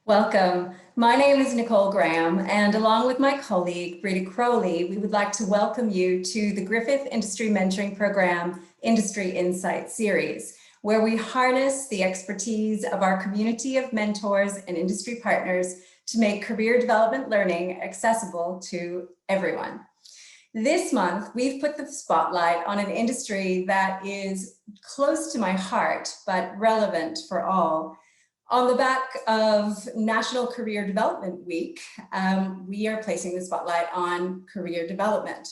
Welcome. My name is Nicole Graham, and along with my colleague, Brita Crowley, we would like to welcome you to the Griffith Industry Mentoring Program Industry Insight Series, where we harness the expertise of our community of mentors and industry partners to make career development learning accessible to everyone. This month, we've put the spotlight on an industry that is close to my heart, but relevant for all. On the back of National Career Development Week, we are placing the spotlight on career development.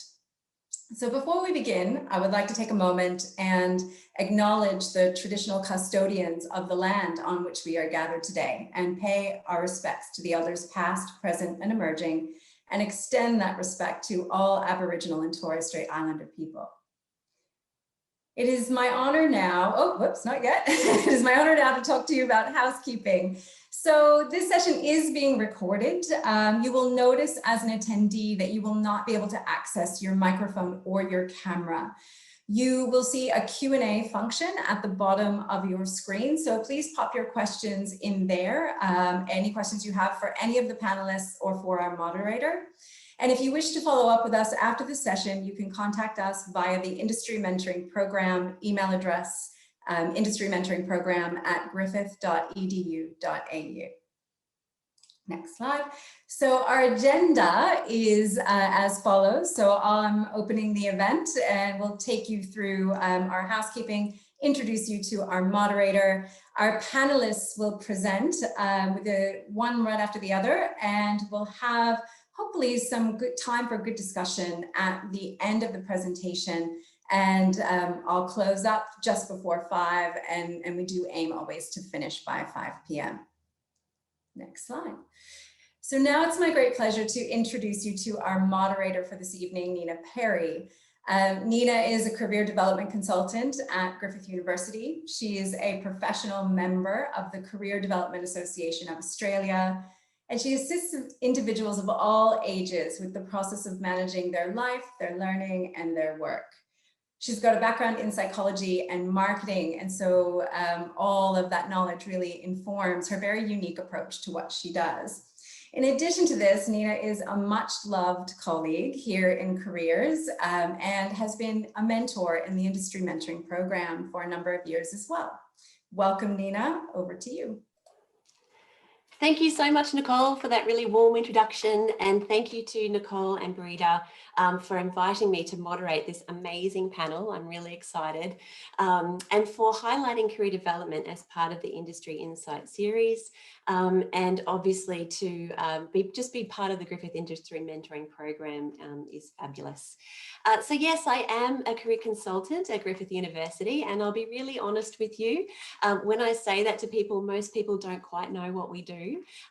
So before we begin, I would like to take a moment and acknowledge the traditional custodians of the land on which we are gathered today and pay our respects to the elders past, present, and emerging, and extend that respect to all Aboriginal and Torres Strait Islander people. It is my honor now, It is my honor now to talk to you about housekeeping. So this session is being recorded. You will notice as an attendee that you will not be able to access your microphone or your camera. You will see a Q&A function at the bottom of your screen. So please pop your questions in there, any questions you have for any of the panelists or for our moderator. And if you wish to follow up with us after the session, you can contact us via the Industry Mentoring Program email address, industrymentoringprogram@griffith.edu.au. Next slide. So our agenda is as follows. So I'm opening the event and we'll take you through our housekeeping, introduce you to our moderator. Our panelists will present with one right after the other, and we'll have hopefully some good time for good discussion at the end of the presentation. And I'll close up just before 5, and we do aim always to finish by 5 p.m. Next slide. So now it's my great pleasure to introduce you to our moderator for this evening, Nina Perry. Nina is a career development consultant at Griffith University. She is a professional member of the Career Development Association of Australia, and she assists individuals of all ages with the process of managing their life, their learning, and their work. She's got a background in psychology and marketing, and so all of that knowledge really informs her very unique approach to what she does. In addition to this, Nina is a much loved colleague here in Careers and has been a mentor in the Industry Mentoring Program for a number of years as well. Welcome, Nina, over to you. Thank you so much, Nicole, for that really warm introduction. And thank you to Nicole and Brita for inviting me to moderate this amazing panel. I'm really excited. And for highlighting career development as part of the Industry Insight series. And obviously to be part of the Griffith Industry Mentoring Program is fabulous. So yes, I am a career consultant at Griffith University, and I'll be really honest with you. When I say that to people, most people don't quite know what we do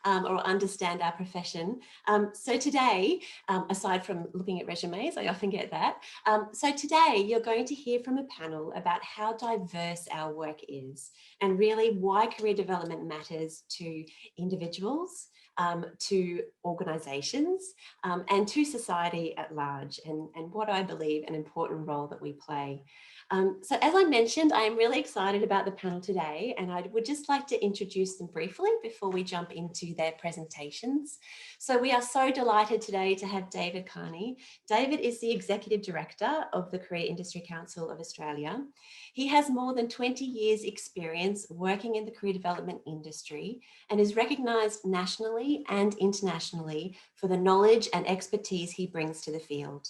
or understand our profession. So today, aside from looking at resumes, I often get that. So today you're going to hear from a panel about how diverse our work is and really why career development matters to individuals, to organisations and to society at large, and what I believe an important role that we play. So as I mentioned, I am really excited about the panel today, and I would just like to introduce them briefly before we jump into their presentations. So we are so delighted today to have David Carney. David is the Executive Director of the Career Industry Council of Australia. He has more than 20 years experience working in the career development industry and is recognised nationally and internationally for the knowledge and expertise he brings to the field.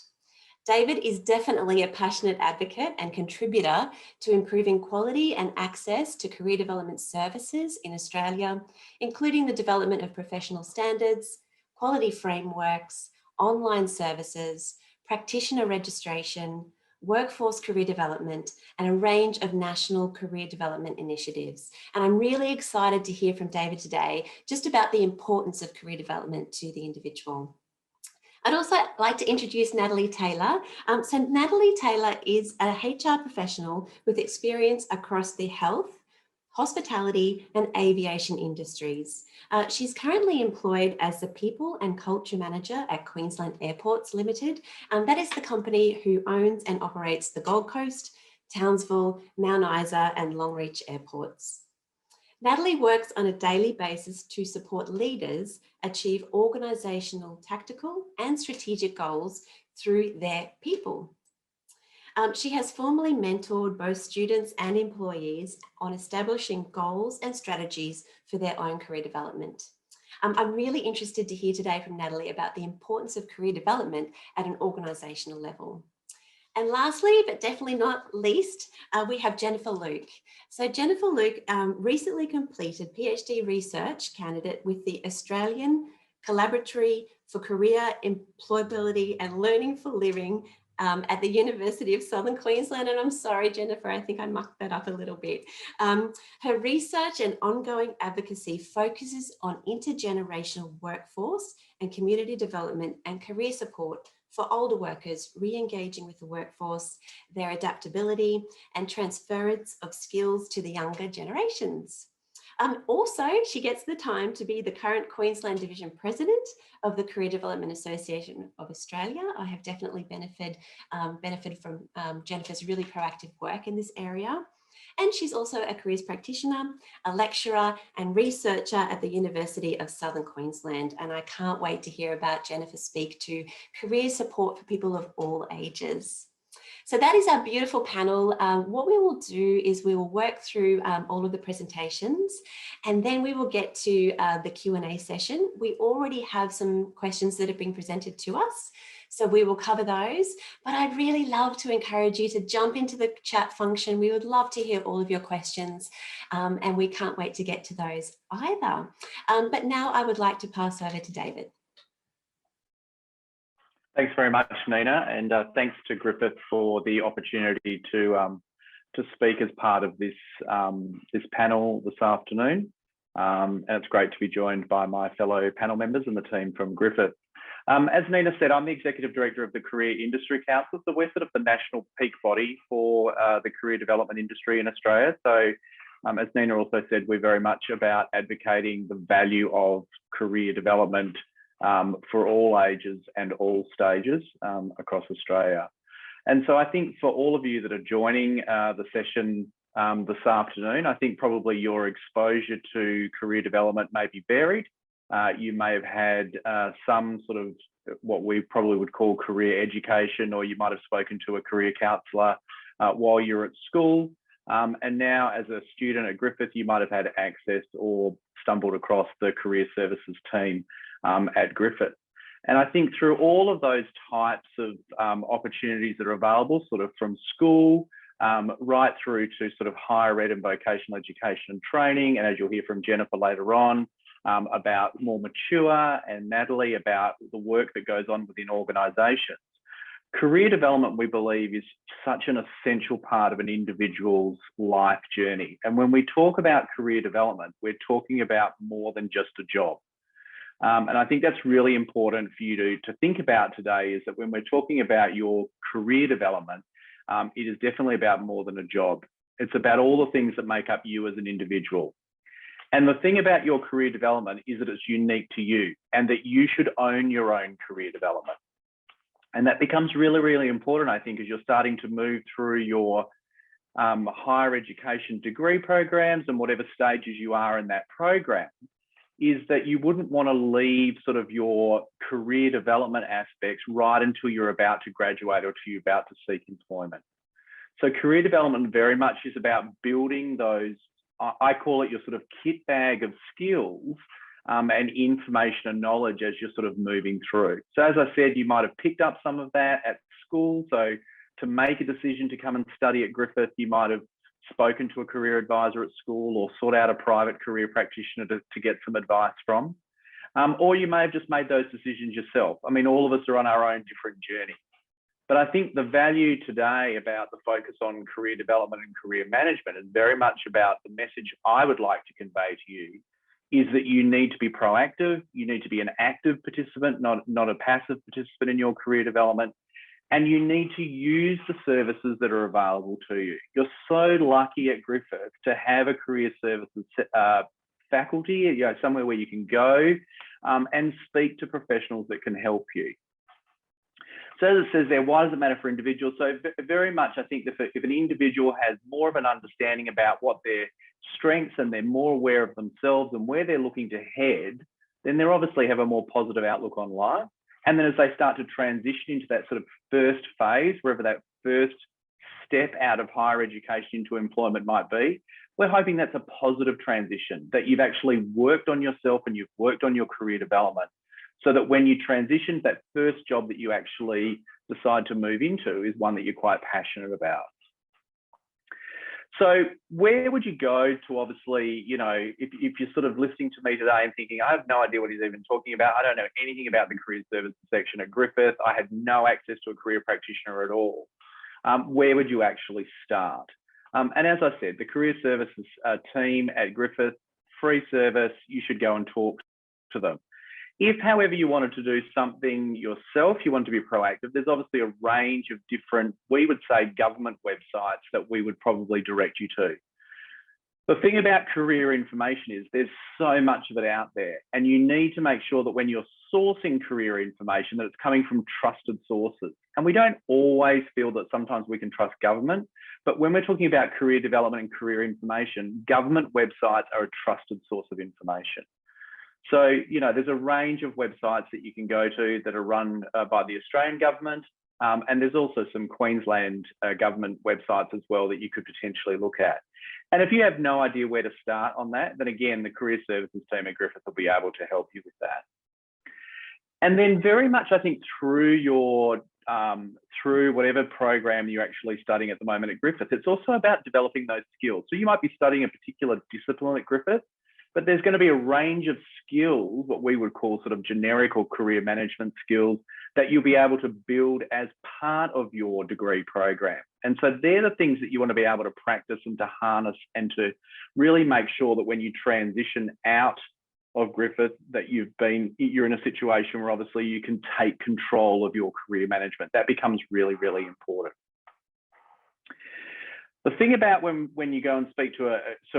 David is definitely a passionate advocate and contributor to improving quality and access to career development services in Australia, including the development of professional standards, quality frameworks, online services, practitioner registration, workforce career development, and a range of national career development initiatives. And I'm really excited to hear from David today just about the importance of career development to the individual. I'd also like to introduce Natalie Taylor. So Natalie Taylor is a HR professional with experience across the health, hospitality and aviation industries. She's currently employed as the People and Culture Manager at Queensland Airports Limited. That is the company who owns and operates the Gold Coast, Townsville, Mount Isa and Longreach airports. Natalie works on a daily basis to support leaders achieve organisational, tactical and strategic goals through their people. She has formally mentored both students and employees on establishing goals and strategies for their own career development. I'm really interested to hear today from Natalie about the importance of career development at an organisational level. And lastly, but definitely not least, we have Jennifer Luke. So Jennifer Luke recently completed PhD research candidate with the Australian Collaboratory for Career Employability and Learning for Living at the University of Southern Queensland. And I'm sorry, Jennifer, I think I mucked that up a little bit. Her research and ongoing advocacy focuses on intergenerational workforce and community development and career support for older workers re-engaging with the workforce, their adaptability and transference of skills to the younger generations. Also, she gets the time to be the current Queensland Division President of the Career Development Association of Australia. I have definitely benefited from Jennifer's really proactive work in this area. And she's also a careers practitioner, a lecturer and researcher at the University of Southern Queensland. And I can't wait to hear about Jennifer speak to career support for people of all ages. So that is our beautiful panel. What we will do is we will work through all of the presentations and then we will get to the Q&A session. We already have some questions that have been presented to us, so we will cover those, but I'd really love to encourage you to jump into the chat function. We would love to hear all of your questions and we can't wait to get to those either. But now I would like to pass over to David. Thanks very much, Nina, and thanks to Griffith for the opportunity to speak as part of this this panel this afternoon. And it's great to be joined by my fellow panel members and the team from Griffith. As Nina said, I'm the Executive Director of the Career Industry Council, so we're sort of the national peak body for the career development industry in Australia. So as Nina also said, we're very much about advocating the value of career development for all ages and all stages across Australia. And so I think for all of you that are joining the session this afternoon, I think probably your exposure to career development may be varied. You may have had some sort of what we probably would call career education, or you might have spoken to a career counsellor while you're at school. And now as a student at Griffith, you might have had access or stumbled across the career services team at Griffith. And I think through all of those types of opportunities that are available, sort of from school right through to sort of higher ed and vocational education and training, and as you'll hear from Jennifer later on, about more mature, and Natalie about the work that goes on within organisations. Career development, we believe, is such an essential part of an individual's life journey. And when we talk about career development, we're talking about more than just a job. And I think that's really important for you to think about today, is that when we're talking about your career development, it is definitely about more than a job. It's about all the things that make up you as an individual. And the thing about your career development is that it's unique to you and that you should own your own career development. And that becomes really, really important, I think, as you're starting to move through your higher education degree programs and whatever stages you are in that program, is that you wouldn't want to leave sort of your career development aspects right until you're about to graduate or till you're about to seek employment. So career development very much is about building those, I call it your sort of kit bag of skills and information and knowledge as you're sort of moving through. So as I said, you might have picked up some of that at school. So to make a decision to come and study at Griffith, you might have spoken to a career advisor at school or sought out a private career practitioner to get some advice from. Or you may have just made those decisions yourself. I mean, all of us are on our own different journey. But I think the value today about the focus on career development and career management is very much about the message I would like to convey to you, is that you need to be proactive, you need to be an active participant, not a passive participant in your career development, and you need to use the services that are available to you. You're so lucky at Griffith to have a career services faculty, somewhere where you can go and speak to professionals that can help you. So as it says there, why does it matter for individuals? So very much, I think if an individual has more of an understanding about what their strengths and they're more aware of themselves and where they're looking to head, then they obviously have a more positive outlook on life. And then as they start to transition into that sort of first phase, wherever that first step out of higher education into employment might be, we're hoping that's a positive transition, that you've actually worked on yourself and you've worked on your career development, so that when you transition, that first job that you actually decide to move into is one that you're quite passionate about. So where would you go to, obviously, you know, if you're sort of listening to me today and thinking, I have no idea what he's even talking about. I don't know anything about the career services section at Griffith. I had no access to a career practitioner at all. Where would you actually start? And as I said, the career services team at Griffith, free service, you should go and talk to them. If, however, you wanted to do something yourself, you want to be proactive, there's obviously a range of different, we would say, government websites that we would probably direct you to. The thing about career information is there's so much of it out there, and you need to make sure that when you're sourcing career information that it's coming from trusted sources. And we don't always feel that sometimes we can trust government, but when we're talking about career development and career information, government websites are a trusted source of information. So, you know, there's a range of websites that you can go to that are run by the Australian government. And there's also some Queensland government websites as well that you could potentially look at. And if you have no idea where to start on that, then again, the career services team at Griffith will be able to help you with that. And then very much, I think, through your, through whatever program you're actually studying at the moment at Griffith, it's also about developing those skills. So you might be studying a particular discipline at Griffith, but there's going to be a range of skills, what we would call sort of generic or career management skills, that you'll be able to build as part of your degree program. And so they're the things that you want to be able to practice and to harness and to really make sure that when you transition out of Griffith, that you're in a situation where obviously you can take control of your career management. That becomes really, really important. The thing about when you go and speak to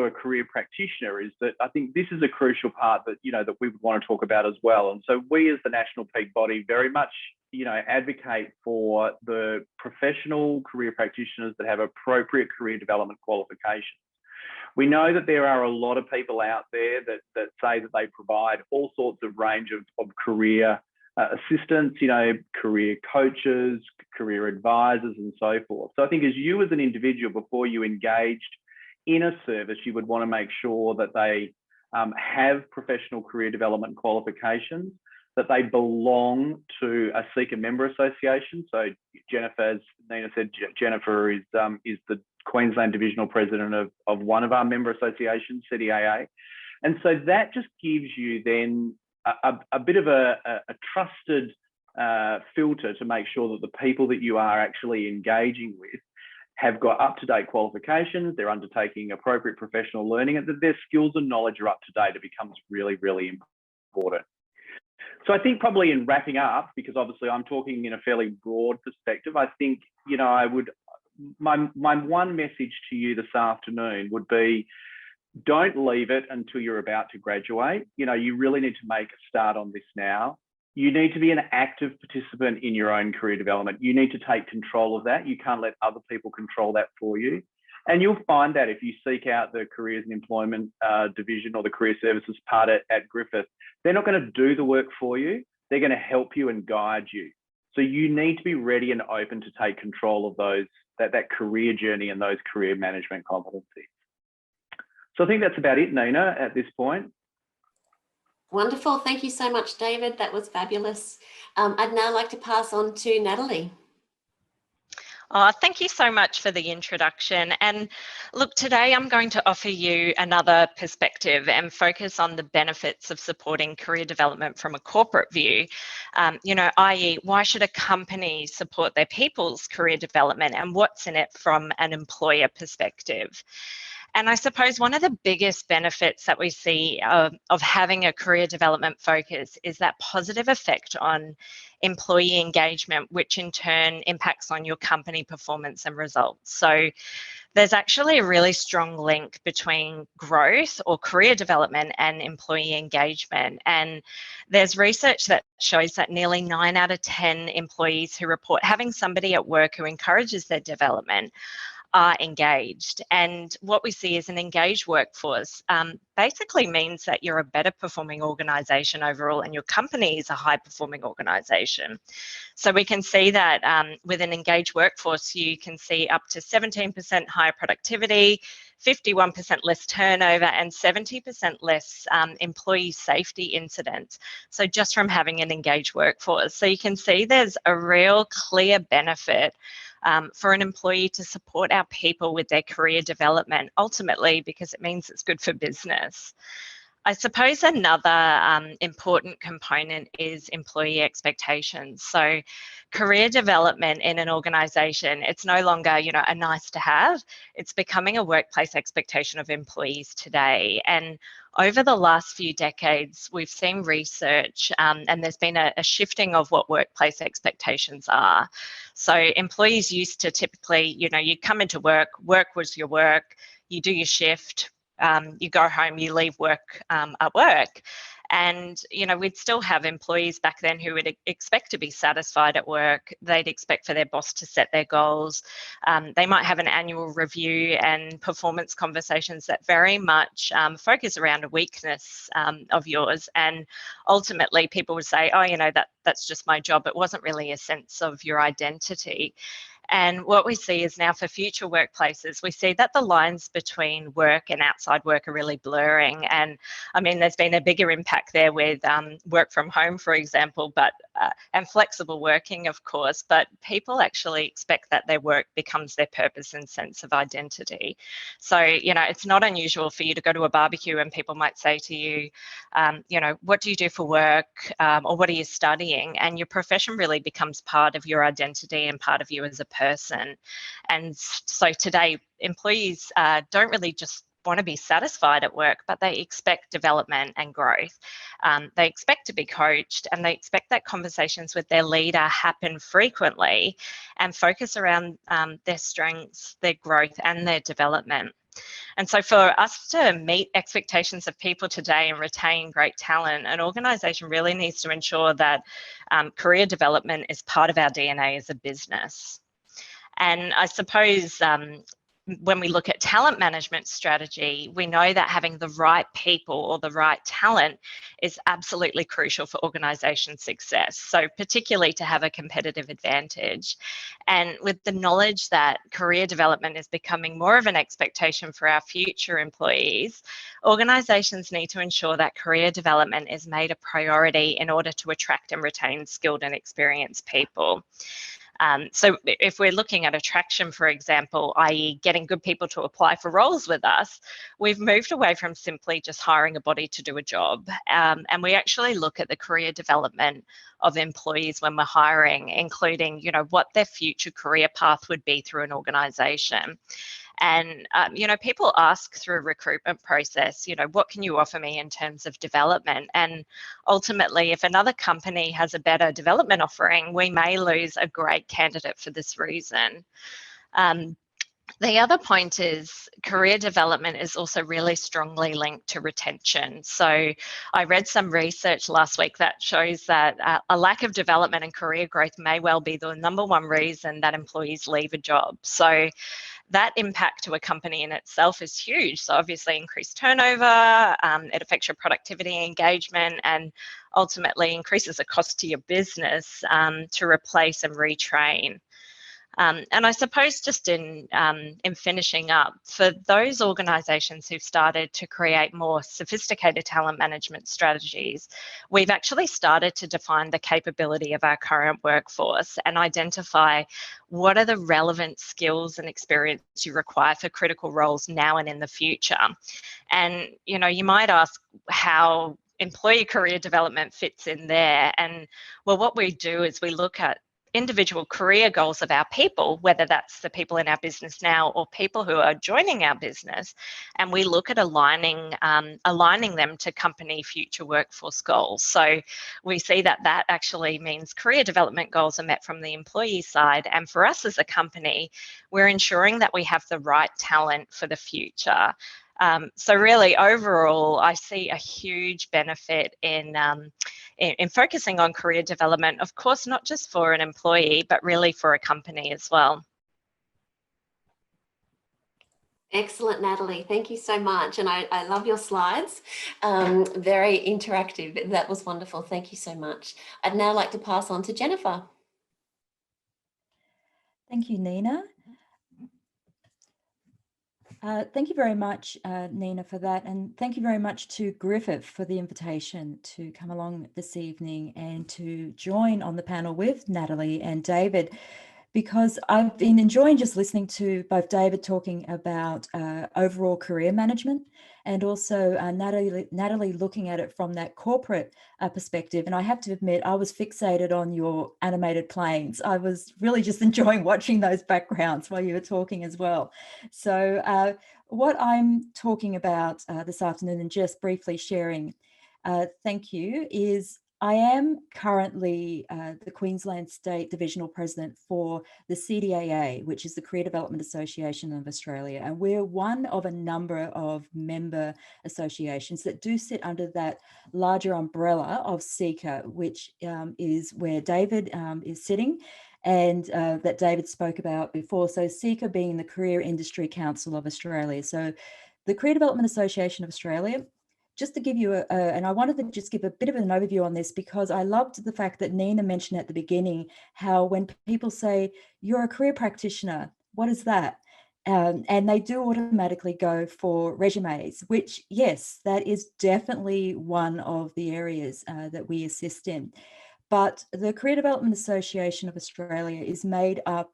a career practitioner is that I think this is a crucial part that, you know, that we would want to talk about as well. And so we as the national peak body very much, you know, advocate for the professional career practitioners that have appropriate career development qualifications. We know that there are a lot of people out there that say that they provide all sorts of range of career assistants, you know, career coaches, career advisors, and so forth. So I think as you as an individual, before you engaged in a service, you would want to make sure that they have professional career development qualifications, that they belong to a Seeker member association. So Jennifer, as Nina said, Jennifer is the Queensland Divisional President of one of our member associations, CDAA. And so that just gives you then a bit of a trusted filter to make sure that the people that you are actually engaging with have got up-to-date qualifications, they're undertaking appropriate professional learning, and that their skills and knowledge are up to date. It becomes really, really important. So I think probably in wrapping up, because obviously I'm talking in a fairly broad perspective, I think, you know, my one message to you this afternoon would be, don't leave it until you're about to graduate. You know, you really need to make a start on this now. You need to be an active participant in your own career development. You need to take control of that. You can't let other people control that for you. And you'll find that if you seek out the careers and employment division or the career services part at Griffith, they're not going to do the work for you. They're going to help you and guide you. So you need to be ready and open to take control of those, that career journey and those career management competencies. So I think that's about it, Nina, at this point. Wonderful. Thank you so much, David. That was fabulous. I'd now like to pass on to Natalie. Thank you so much for the introduction. And look, today I'm going to offer you another perspective and focus on the benefits of supporting career development from a corporate view. You know, i.e., why should a company support their people's career development and what's in it from an employer perspective? And I suppose one of the biggest benefits that we see of having a career development focus is that positive effect on employee engagement, which in turn impacts on your company performance and results. So there's actually a really strong link between growth or career development and employee engagement. And there's research that shows that nearly 9 out of 10 employees who report having somebody at work who encourages their development are engaged. And what we see is an engaged workforce basically means that you're a better performing organisation overall, and your company is a high performing organisation. So we can see that with an engaged workforce, you can see up to 17% higher productivity, 51% less turnover, and 70% less employee safety incidents. So just from having an engaged workforce. So you can see there's a real clear benefit for an employee to support our people with their career development, ultimately because it means it's good for business. I suppose another important component is employee expectations. So career development in an organisation, it's no longer, you know, a nice to have, it's becoming a workplace expectation of employees today. And over the last few decades, we've seen research and there's been a shifting of what workplace expectations are. So employees used to typically, you know, you come into work, work was your work, you do your shift, you go home, you leave work at work. And, you know, we'd still have employees back then who would expect to be satisfied at work. They'd expect for their boss to set their goals. They might have an annual review and performance conversations that very much focus around a weakness of yours. And ultimately people would say, oh, you know, that's just my job. It wasn't really a sense of your identity. And what we see is now for future workplaces, we see that the lines between work and outside work are really blurring. And I mean, there's been a bigger impact there with work from home, for example, but and flexible working, of course, but people actually expect that their work becomes their purpose and sense of identity. So, you know, it's not unusual for you to go to a barbecue and people might say to you, you know, what do you do for work? Or what are you studying? And your profession really becomes part of your identity and part of you as a person. And so today, employees don't really just want to be satisfied at work, but they expect development and growth. They expect to be coached, and they expect that conversations with their leader happen frequently and focus around their strengths, their growth, and their development. And so for us to meet expectations of people today and retain great talent, an organisation really needs to ensure that career development is part of our DNA as a business. And I suppose when we look at talent management strategy, we know that having the right people or the right talent is absolutely crucial for organisation success. So particularly to have a competitive advantage. And with the knowledge that career development is becoming more of an expectation for our future employees, organisations need to ensure that career development is made a priority in order to attract and retain skilled and experienced people. So if we're looking at attraction, for example, i.e. getting good people to apply for roles with us, we've moved away from simply just hiring a body to do a job. And we actually look at the career development of employees when we're hiring, including, you know, what their future career path would be through an organisation. And, you know, people ask through a recruitment process, you know, what can you offer me in terms of development? And ultimately, if another company has a better development offering, we may lose a great candidate for this reason. The other point is career development is also really strongly linked to retention. So I read some research last week that shows that a lack of development and career growth may well be the #1 reason that employees leave a job. So that impact to a company in itself is huge. So obviously increased turnover, it affects your productivity, engagement, and ultimately increases the cost to your business to replace and retrain. And I suppose just in finishing up, for those organisations who've started to create more sophisticated talent management strategies, we've actually started to define the capability of our current workforce and identify what are the relevant skills and experience you require for critical roles now and in the future. And, you know, you might ask how employee career development fits in there. And well, what we do is we look at individual career goals of our people, whether that's the people in our business now or people who are joining our business, and we look at aligning them to company future workforce goals. So we see that that actually means career development goals are met from the employee side, and for us as a company, we're ensuring that we have the right talent for the future. So really, overall, I see a huge benefit in focusing on career development, of course, not just for an employee, but really for a company as well. Excellent, Natalie. Thank you so much. And I love your slides. Very interactive. That was wonderful. Thank you so much. I'd now like to pass on to Jennifer. Thank you, Nina. Thank you very much, Nina, for that. And thank you very much to Griffith for the invitation to come along this evening and to join on the panel with Natalie and David, because I've been enjoying just listening to both David talking about overall career management and also Natalie looking at it from that corporate perspective. And I have to admit, I was fixated on your animated planes. I was really just enjoying watching those backgrounds while you were talking as well. So what I'm talking about this afternoon and just briefly sharing, thank you, is I am currently the Queensland State Divisional President for the CDAA, which is the Career Development Association of Australia. And we're one of a number of member associations that do sit under that larger umbrella of CECA, which is where David is sitting, and that David spoke about before. So CECA being the Career Industry Council of Australia. So the Career Development Association of Australia, just to give you and I wanted to just give a bit of an overview on this, because I loved the fact that Nina mentioned at the beginning how when people say you're a career practitioner, what is that? And they do automatically go for resumes, which, yes, that is definitely one of the areas that we assist in. But the Career Development Association of Australia is made up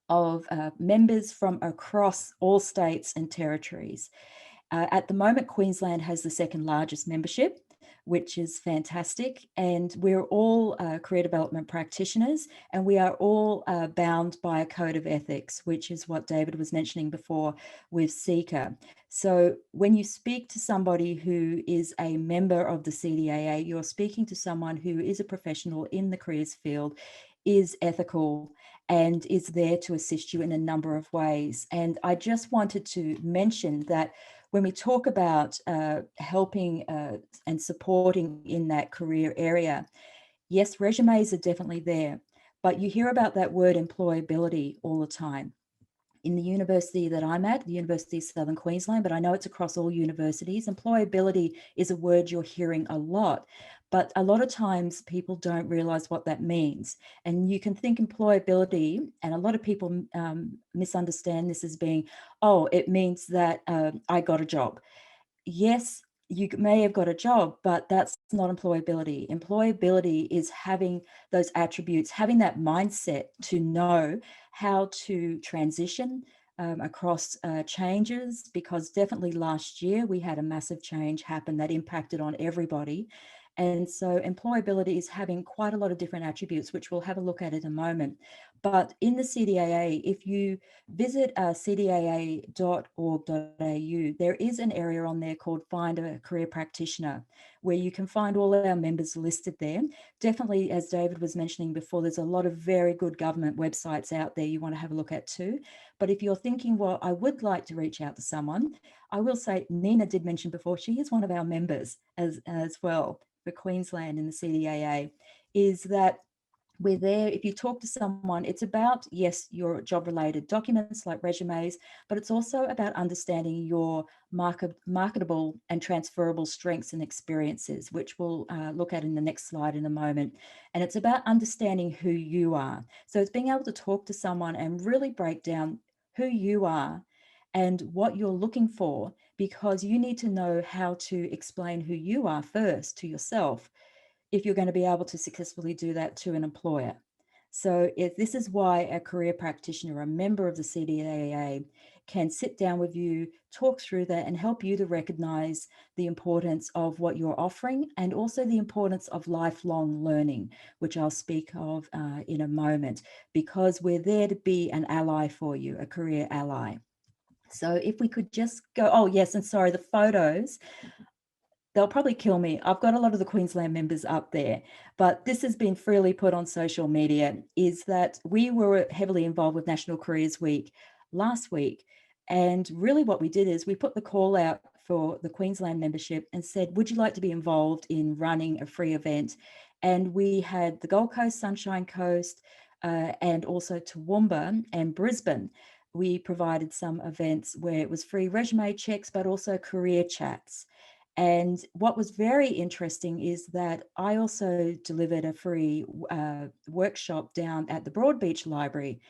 of members from across all states and territories. At the moment, Queensland has the second largest membership, which is fantastic. And we're all career development practitioners, and we are all bound by a code of ethics, which is what David was mentioning before with CECA. So when you speak to somebody who is a member of the CDAA, you're speaking to someone who is a professional in the careers field, is ethical, and is there to assist you in a number of ways. And I just wanted to mention that when we talk about helping and supporting in that career area, yes, resumes are definitely there, but you hear about that word employability all the time. In the university that I'm at, the University of Southern Queensland, but I know it's across all universities, employability is a word you're hearing a lot, but a lot of times people don't realize what that means. And you can think employability, and a lot of people misunderstand this as being, oh, it means that I got a job. Yes, you may have got a job, but that's not employability. Employability is having those attributes, having that mindset to know how to transition across changes, because definitely last year we had a massive change happen that impacted on everybody. And so employability is having quite a lot of different attributes, which we'll have a look at in a moment. But in the CDAA, if you visit cdaa.org.au, there is an area on there called Find a Career Practitioner, where you can find all our members listed there. Definitely, as David was mentioning before, there's a lot of very good government websites out there you want to have a look at too. But if you're thinking, well, I would like to reach out to someone, I will say Nina did mention before, she is one of our members as well for Queensland in the CDAA, is that we're there. If you talk to someone, it's about, yes, your job-related documents like resumes, but it's also about understanding your marketable and transferable strengths and experiences, which we'll look at in the next slide in a moment. And it's about understanding who you are. So it's being able to talk to someone and really break down who you are and what you're looking for, because you need to know how to explain who you are first to yourself if you're going to be able to successfully do that to an employer. So this is why a career practitioner, a member of the CDAA, can sit down with you, talk through that, and help you to recognize the importance of what you're offering, and also the importance of lifelong learning, which I'll speak of in a moment, because we're there to be an ally for you, a career ally. So if we could just go, oh yes, and sorry, the photos, they'll probably kill me. I've got a lot of the Queensland members up there, but this has been freely put on social media, is that we were heavily involved with National Careers Week last week. And really what we did is we put the call out for the Queensland membership and said, would you like to be involved in running a free event? And we had the Gold Coast, Sunshine Coast, and also Toowoomba and Brisbane. We provided some events where it was free resume checks, but also career chats. And what was very interesting is that I also delivered a free workshop down at the Broadbeach Library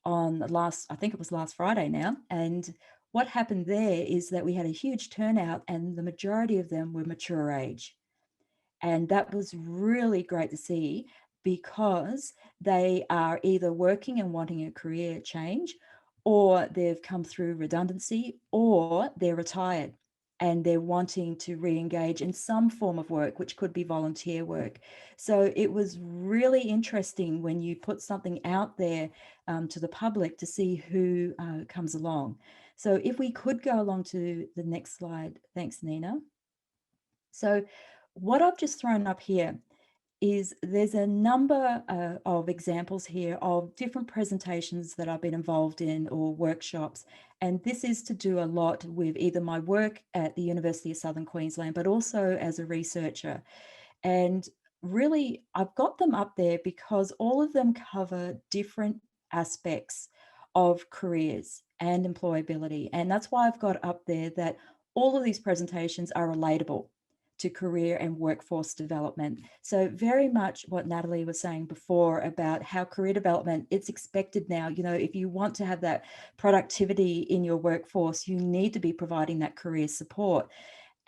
on I think it was last Friday now. And what happened there is that we had a huge turnout, and the majority of them were mature age. And that was really great to see, because they are either working and wanting a career change, or they've come through redundancy, or they're retired and they're wanting to re-engage in some form of work, which could be volunteer work. So it was really interesting when you put something out there to the public to see who comes along. So if we could go along to the next slide. Thanks, Nina. So what I've just thrown up here is there's a number of examples here of different presentations that I've been involved in, or workshops. And this is to do a lot with either my work at the University of Southern Queensland, but also as a researcher. And really, I've got them up there because all of them cover different aspects of careers and employability. And that's why I've got up there that all of these presentations are relatable to career and workforce development. So very much what Natalie was saying before about how career development, it's expected now. You know, if you want to have that productivity in your workforce, you need to be providing that career support.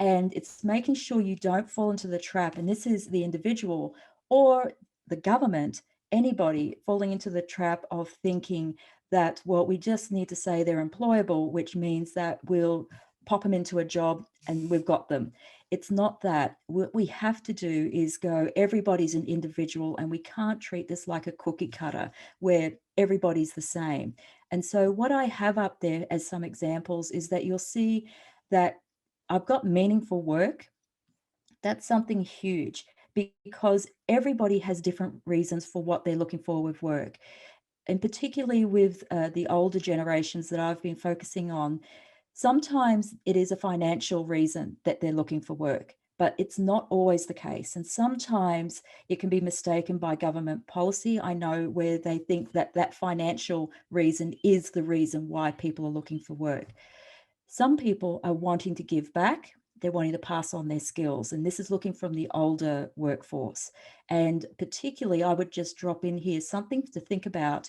And it's making sure you don't fall into the trap. And this is the individual or the government, anybody falling into the trap of thinking that, well, we just need to say they're employable, which means that we'll pop them into a job and we've got them. It's not that. What we have to do is go, everybody's an individual, and we can't treat this like a cookie cutter where everybody's the same. And so what I have up there as some examples is that you'll see that I've got meaningful work. That's something huge, because everybody has different reasons for what they're looking for with work. And particularly with the older generations that I've been focusing on, sometimes it is a financial reason that they're looking for work, but it's not always the case. And sometimes it can be mistaken by government policy, I know, where they think that that financial reason is the reason why people are looking for work. Some people are wanting to give back. They're wanting to pass on their skills. And this is looking from the older workforce. And particularly, I would just drop in here something to think about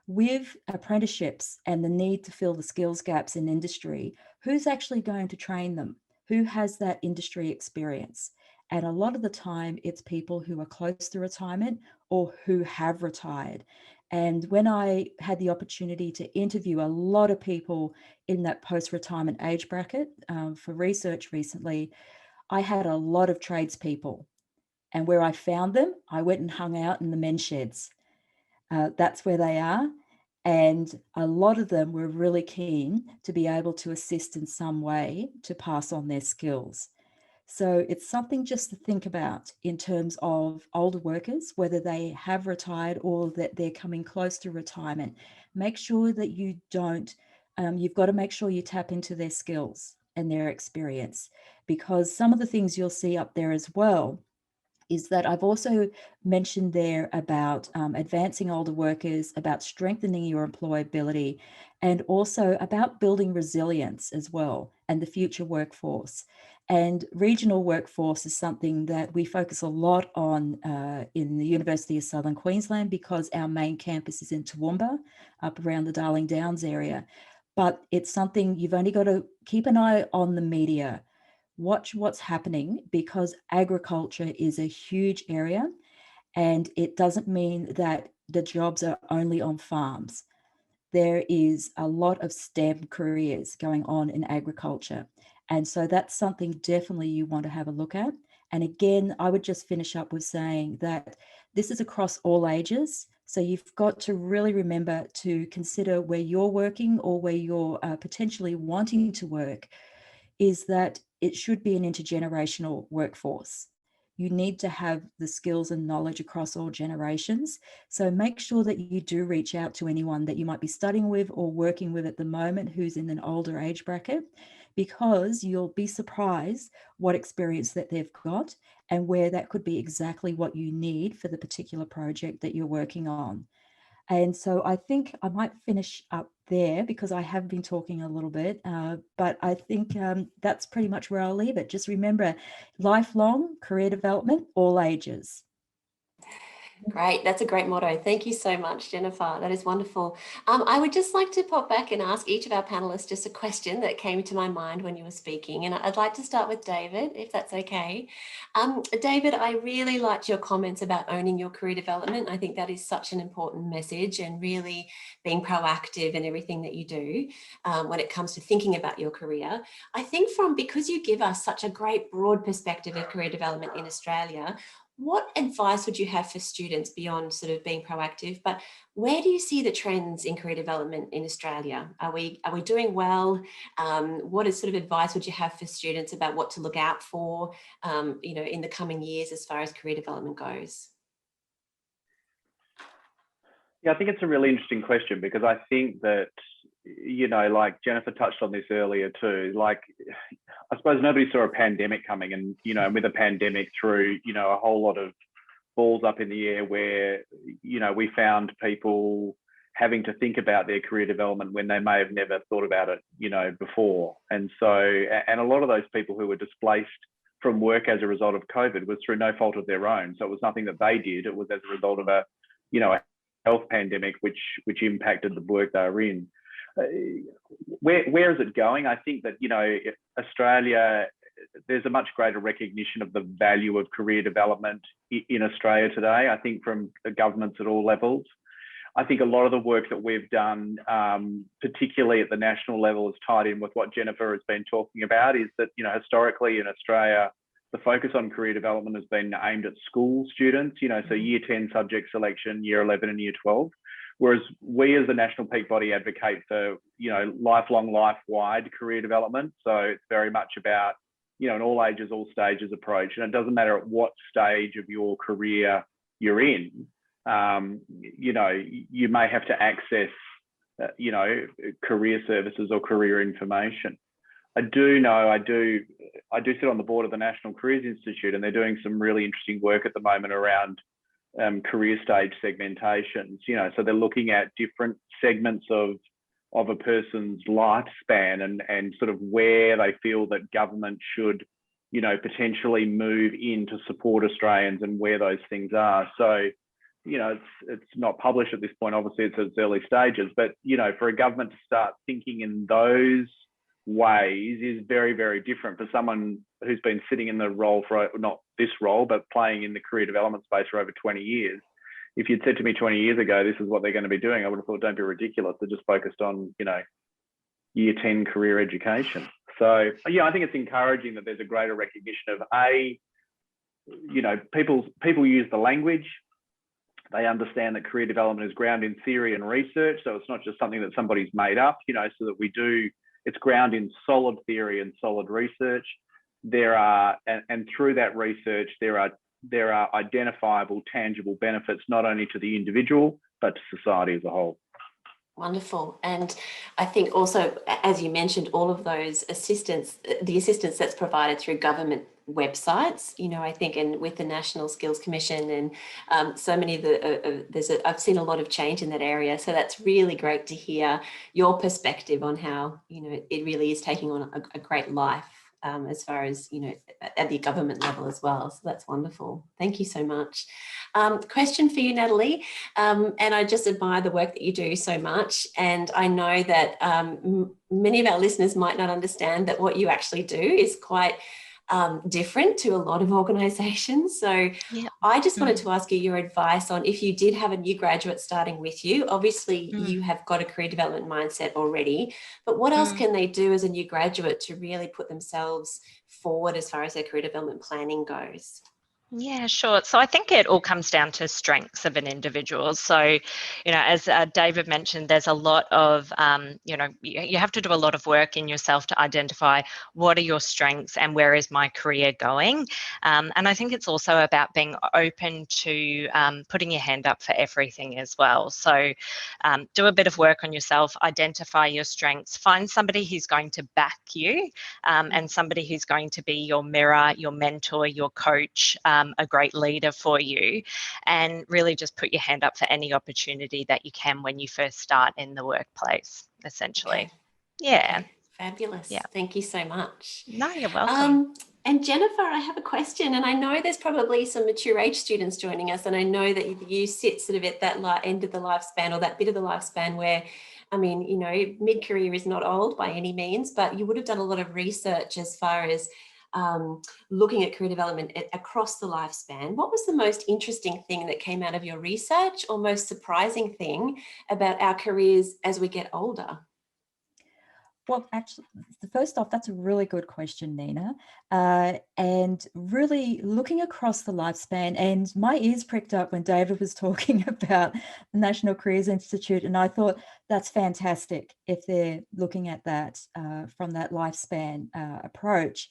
with apprenticeships and the need to fill the skills gaps in industry. Who's actually going to train them? Who has that industry experience? And a lot of the time, it's people who are close to retirement or who have retired. And when I had the opportunity to interview a lot of people in that post-retirement age bracket for research recently, I had a lot of tradespeople. And where I found them, I went and hung out in the men's sheds. That's where they are. And a lot of them were really keen to be able to assist in some way to pass on their skills. So it's something just to think about in terms of older workers, whether they have retired or that they're coming close to retirement. Make sure that you don't, you've got to make sure you tap into their skills and their experience, because some of the things you'll see up there as well is that I've also mentioned there about advancing older workers, about strengthening your employability, and also about building resilience as well, and the future workforce. And regional workforce is something that we focus a lot on in the University of Southern Queensland, because our main campus is in Toowoomba, up around the Darling Downs area. But it's something you've only got to keep an eye on the media. Watch what's happening, because agriculture is a huge area, and it doesn't mean that the jobs are only on farms. There is a lot of STEM careers going on in agriculture. And so that's something definitely you want to have a look at. And again, I would just finish up with saying that this is across all ages. So you've got to really remember to consider where you're working or where you're potentially wanting to work, is that it should be an intergenerational workforce. You need to have the skills and knowledge across all generations. So make sure that you do reach out to anyone that you might be studying with or working with at the moment who's in an older age bracket, because you'll be surprised what experience that they've got and where that could be exactly what you need for the particular project that you're working on. And so I think I might finish up there because I have been talking a little bit, but I think that's pretty much where I'll leave it. Just remember, lifelong career development, all ages. Great. That's a great motto. Thank you so much, Jennifer. That is wonderful. I would just like to pop back and ask each of our panelists just a question that came to my mind when you were speaking. And I'd like to start with David, if that's okay. David, I really liked your comments about owning your career development. I think that is such an important message, and really being proactive in everything that you do when it comes to thinking about your career. I think because you give us such a great broad perspective of career development in Australia, what advice would you have for students beyond sort of being proactive, but where do you see the trends in career development in Australia? Are we doing well? What sort of advice would you have for students about what to look out for, in the coming years as far as career development goes? Yeah, I think it's a really interesting question, because I think that, like Jennifer touched on this earlier too, like, I suppose nobody saw a pandemic coming, and, and with a pandemic through, a whole lot of balls up in the air where, we found people having to think about their career development when they may have never thought about it, before. And so, and a lot of those people who were displaced from work as a result of COVID was through no fault of their own. So it was nothing that they did. It was as a result of a health pandemic, which impacted the work they were in. Where is it going? I think that, Australia, there's a much greater recognition of the value of career development in Australia today, I think, from governments at all levels. I think a lot of the work that we've done, particularly at the national level, is tied in with what Jennifer has been talking about, is that, historically in Australia, the focus on career development has been aimed at school students, so year 10 subject selection, year 11 and year 12. Whereas we as the national peak body advocate for, lifelong, life-wide career development. So it's very much about, an all ages, all stages approach. And it doesn't matter at what stage of your career you're in, you may have to access, career services or career information. I do sit on the board of the National Careers Institute, and they're doing some really interesting work at the moment around career stage segmentations, so they're looking at different segments of a person's lifespan and sort of where they feel that government should, potentially move in to support Australians and where those things are. So, it's not published at this point, obviously it's its early stages, but, for a government to start thinking in those ways is very, very different for someone who's been sitting in the role for, not this role, but playing in the career development space for over 20 years. If you'd said to me 20 years ago, this is what they're going to be doing, I would have thought, don't be ridiculous. They're just focused on, year 10 career education. So, yeah, I think it's encouraging that there's a greater recognition of people use the language. They understand that career development is grounded in theory and research. So it's not just something that somebody's made up, so that it's grounded in solid theory and solid research. There are, and through that research, there are identifiable, tangible benefits, not only to the individual, but to society as a whole. Wonderful. And I think also, as you mentioned, all of those the assistance that's provided through government websites, I think, and with the National Skills Commission and so many of I've seen a lot of change in that area. So that's really great to hear your perspective on how, it really is taking on a great life as far as, at the government level as well. So that's wonderful. Thank you so much. Question for you, Natalie. And I just admire the work that you do so much. And I know that many of our listeners might not understand that what you actually do is quite different to a lot of organisations. So Yeah. I just wanted to ask you your advice on, if you did have a new graduate starting with you, obviously you have got a career development mindset already, but what else can they do as a new graduate to really put themselves forward as far as their career development planning goes? Yeah, sure. So I think it all comes down to strengths of an individual. So, you know, as David mentioned, there's a lot of, you know, you have to do a lot of work in yourself to identify what are your strengths and where is my career going. And I think it's also about being open to putting your hand up for everything as well. So do a bit of work on yourself, identify your strengths, find somebody who's going to back you and somebody who's going to be your mirror, your mentor, your coach, a great leader for you, and really just put your hand up for any opportunity that you can when you first start in the workplace, essentially. Okay. Yeah. Okay. Fabulous. Yeah. Thank you so much. No, you're welcome. And Jennifer, I have a question, and I know there's probably some mature age students joining us, and I know that you sit sort of at that end of the lifespan, or that bit of the lifespan where, I mean, you know, mid-career is not old by any means, but you would have done a lot of research as far as looking at career development across the lifespan. What was the most interesting thing that came out of your research, or most surprising thing about our careers as we get older? Well, actually, first off, that's a really good question, Nina. And really looking across the lifespan, and my ears pricked up when David was talking about the National Careers Institute, and I thought that's fantastic if they're looking at that from that lifespan approach.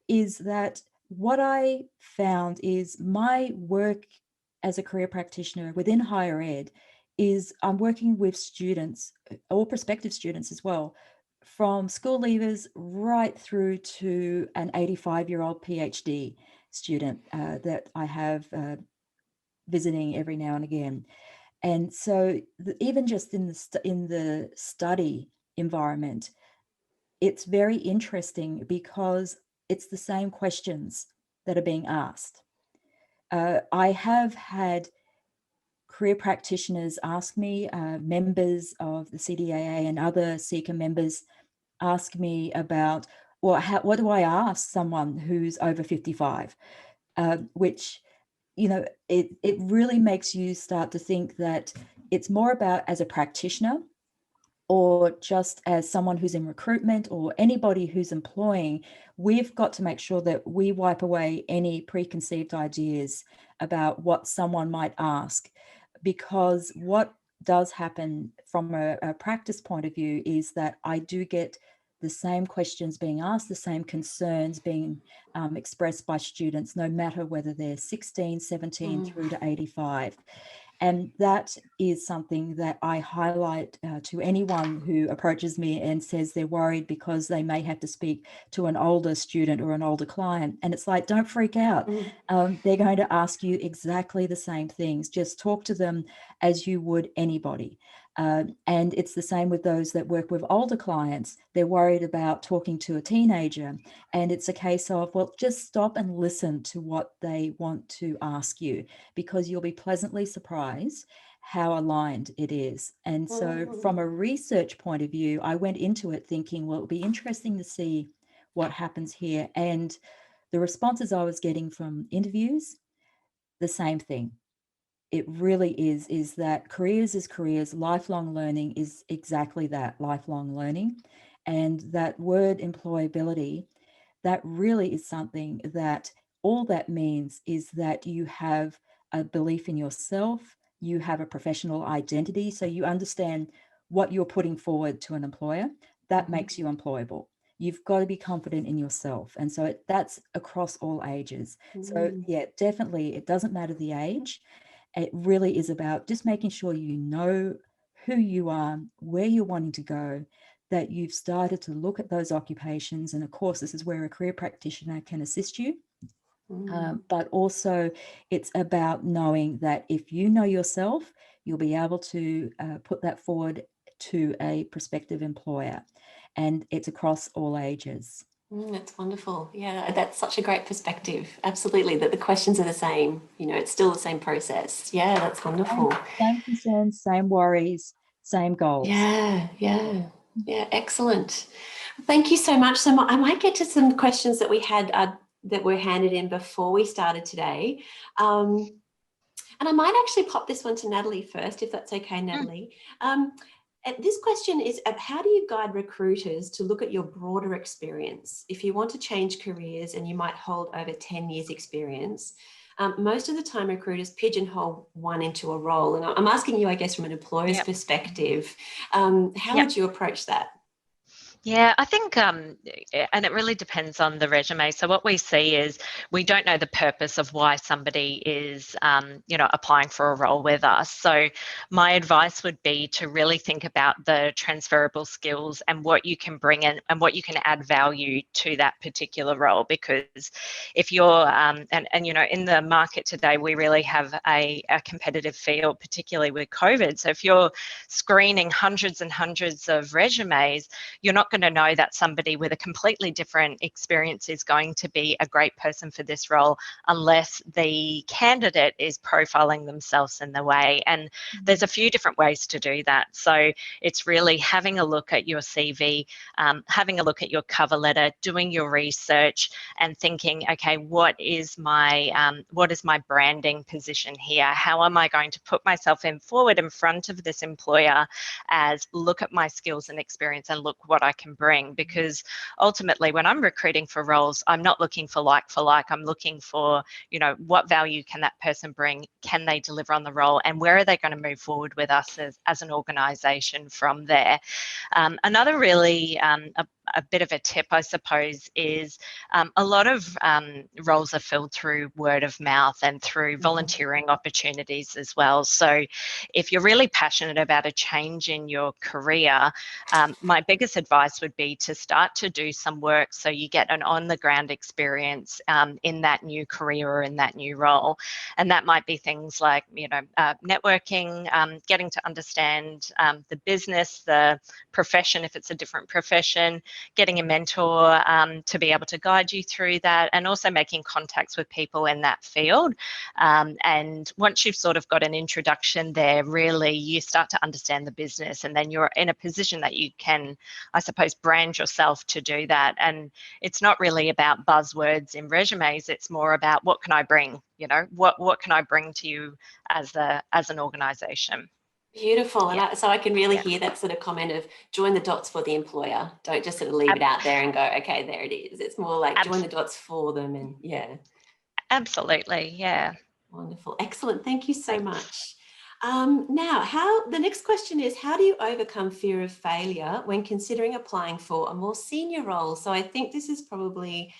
Is that what I found is my work as a career practitioner within higher ed is I'm working with students, or prospective students as well, from school leavers right through to an 85-year-old PhD student that I have visiting every now and again. And so even just in the study environment, it's very interesting because it's the same questions that are being asked. I have had career practitioners ask me, members of the CDAA and other CECA members ask me about, well, what do I ask someone who's over 55? Which, you know, it really makes you start to think that it's more about, as a practitioner, or just as someone who's in recruitment, or anybody who's employing, we've got to make sure that we wipe away any preconceived ideas about what someone might ask. Because what does happen from a practice point of view is that I do get the same questions being asked, the same concerns being expressed by students, no matter whether they're 16, 17 through to 85. And that is something that I highlight to anyone who approaches me and says they're worried because they may have to speak to an older student or an older client. And it's like, don't freak out. They're going to ask you exactly the same things. Just talk to them as you would anybody. And it's the same with those that work with older clients. They're worried about talking to a teenager. And it's a case of, well, just stop and listen to what they want to ask you, because you'll be pleasantly surprised how aligned it is. And so from a research point of view, I went into it thinking, well, it'll be interesting to see what happens here. And the responses I was getting from interviews, the same thing. It really is that careers is careers, lifelong learning is exactly that, lifelong learning. And that word employability, that really is something that all that means is that you have a belief in yourself, you have a professional identity, so you understand what you're putting forward to an employer. That makes you employable. You've got to be confident in yourself. And so that's across all ages. So yeah, definitely, it doesn't matter the age. It really is about just making sure you know who you are, where you're wanting to go, that you've started to look at those occupations. And of course, this is where a career practitioner can assist you. But also it's about knowing that if you know yourself, you'll be able to put that forward to a prospective employer. And it's across all ages. That's wonderful. Yeah, that's such a great perspective. Absolutely, that the questions are the same. You know, it's still the same process. Yeah, that's wonderful. Same concerns, same worries, same goals. Yeah, excellent. Thank you so much. So I might get to some questions that we had that were handed in before we started today. And I might actually pop this one to Natalie first, if that's okay, Natalie. And this question is, how do you guide recruiters to look at your broader experience? If you want to change careers and you might hold over 10 years experience, most of the time recruiters pigeonhole one into a role. And I'm asking you, I guess, from an employer's perspective, how would you approach that? Yeah, I think, and it really depends on the resume. So what we see is we don't know the purpose of why somebody is, applying for a role with us. So my advice would be to really think about the transferable skills and what you can bring in and what you can add value to that particular role. Because if you're, in the market today, we really have a competitive field, particularly with COVID. So if you're screening hundreds and hundreds of resumes, you're not going to know that somebody with a completely different experience is going to be a great person for this role unless the candidate is profiling themselves in the way. And there's a few different ways to do that. So it's really having a look at your CV, having a look at your cover letter, doing your research and thinking, okay, what is my branding position here? How am I going to put myself forward in front of this employer as look at my skills and experience and look what I can bring? Because ultimately when I'm recruiting for roles, I'm not looking for like, I'm looking for, what value can that person bring? Can they deliver on the role? And where are they going to move forward with us as an organisation from there? Another really, a bit of a tip, I suppose, is a lot of roles are filled through word of mouth and through volunteering opportunities as well. So if you're really passionate about a change in your career, my biggest advice would be to start to do some work so you get an on-the-ground experience in that new career or in that new role. And that might be things like, networking, getting to understand the business, the profession, if it's a different profession, getting a mentor to be able to guide you through that, and also making contacts with people in that field. And once you've sort of got an introduction there, really you start to understand the business, and then you're in a position that you can, I suppose, brand yourself to do that. And it's not really about buzzwords in resumes, it's more about what can I bring, what can I bring to you as an organisation. Beautiful. And so I can really hear that sort of comment of join the dots for the employer. Don't just sort of leave it out there and go, okay, there it is. It's more like join the dots for them. And Absolutely. Yeah. Wonderful. Excellent. Thank you so much. Now, the next question is, how do you overcome fear of failure when considering applying for a more senior role? So I think this is probably